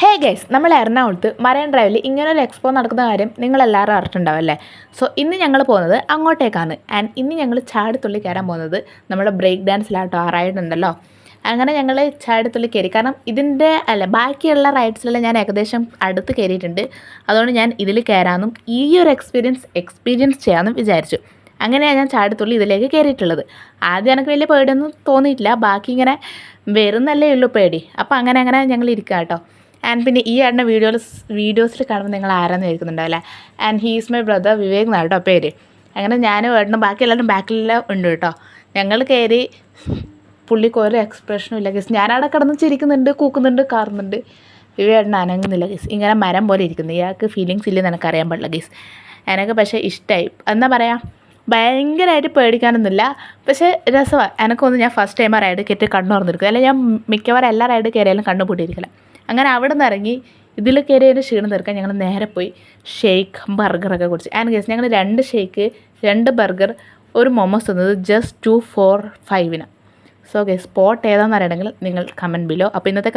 Hey guys, നമ്മൾ എറണാകുളത്ത് marine ഡ്രൈവിൽ ഇങ്ങനൊരു എക്സ്പോ നടക്കുന്ന കാര്യം നിങ്ങളെല്ലാവരും അറിഞ്ഞിട്ടുണ്ടാവും അല്ലേ. സോ ഇന്ന് ഞങ്ങൾ പോകുന്നത് അങ്ങോട്ടേക്കാണ്. ആൻഡ് ഇന്ന് ഞങ്ങൾ ചാടിത്തുള്ളി കയറാൻ പോകുന്നത് നമ്മുടെ ബ്രേക്ക് ഡാൻസിലാട്ടോ റൈഡ് ഉണ്ടല്ലോ. അങ്ങനെ ഞങ്ങൾ ചാടിത്തുള്ളി കയറി. കാരണം ഇതിൻ്റെ ബാക്കിയുള്ള റൈഡ്സിലെല്ലാം ഞാൻ ഏകദേശം അടുത്ത് കയറിയിട്ടുണ്ട്. അതുകൊണ്ട് ഞാൻ ഇതിൽ കയറാമെന്നും ഈ ഒരു എക്സ്പീരിയൻസ് ചെയ്യാമെന്നും വിചാരിച്ചു. അങ്ങനെയാണ് ഞാൻ ചാടിത്തുള്ളി ഇതിലേക്ക് കയറിയിട്ടുള്ളത്. ആദ്യം എനിക്ക് വലിയ പേടിയൊന്നും തോന്നിയിട്ടില്ല. ബാക്കി ഇങ്ങനെ വരുന്നല്ലേ ഉള്ളൂ പേടി. അപ്പോൾ അങ്ങനെ ഞങ്ങൾ ഇരിക്കുക കേട്ടോ. ആൻഡ് പിന്നെ ഈ ആടിൻ്റെ വീഡിയോസിൽ കാണുമ്പോൾ നിങ്ങൾ ആരാന്ന് ചോദിക്കുന്നുണ്ടാവില്ലേ. And he's my brother Vivek എന്നാണ് കേട്ടോ പേര്. അങ്ങനെ ഞാനും ഏട്ടനും ബാക്കി എല്ലാവരും ബാക്കിലെല്ലാം ഉണ്ട് കേട്ടോ. ഞങ്ങൾ കയറി. പുള്ളിക്ക് ഒരു എക്സ്പ്രഷനും ഇല്ല ഗീസ്. ഞാനവിടെ കിടന്ന് ചിരിക്കുന്നുണ്ട്, കൂക്കുന്നുണ്ട്, കാറുന്നുണ്ട്. വിവേകേട്ടൻ അനങ്ങുന്നില്ല ഗീസ്. ഇങ്ങനെ മരം പോലെ ഇരിക്കുന്നു. ഇയാൾക്ക് ഫീലിങ്സ് ഇല്ലെന്ന് എനിക്കറിയാൻ പാടില്ല ഗീസ്. എനിക്ക് പക്ഷേ ഇഷ്ടമായി. എന്താ പറയുക, ഭയങ്കരമായിട്ട് പേടിക്കാനൊന്നുമില്ല. പക്ഷേ രസമാണ്. എനിക്കൊന്നും ഞാൻ ഫസ്റ്റ് ടൈം ആ റൈഡ് കയറ്റി കണ്ണു തുറന്നിരിക്കും. അല്ലെങ്കിൽ ഞാൻ മിക്കവാറും എല്ലാ റൈഡ് കയറിയാലും കണ്ണു പൂട്ടിയിരിക്കില്ല. അങ്ങനെ അവിടെ നിന്ന് ഇറങ്ങി ഇതിൽ കയറിയൊരു ക്ഷീണം തീർക്കാൻ ഞങ്ങൾ നേരെ പോയി ഷേക്ക് ബർഗറൊക്കെ കുടിച്ച്. ആൻഡ് ഗസ് ഞങ്ങൾ 2 ഷേക്ക് 2 ബർഗർ ഒരു മൊമോസ് തന്നത് ജസ്റ്റ് 245. സോ ഗസ് സ്പോട്ട് ഏതാണെന്ന് അറിയണമെങ്കിൽ നിങ്ങൾ കമൻറ്റ് ബിലോ. അപ്പോൾ ഇന്നത്തെ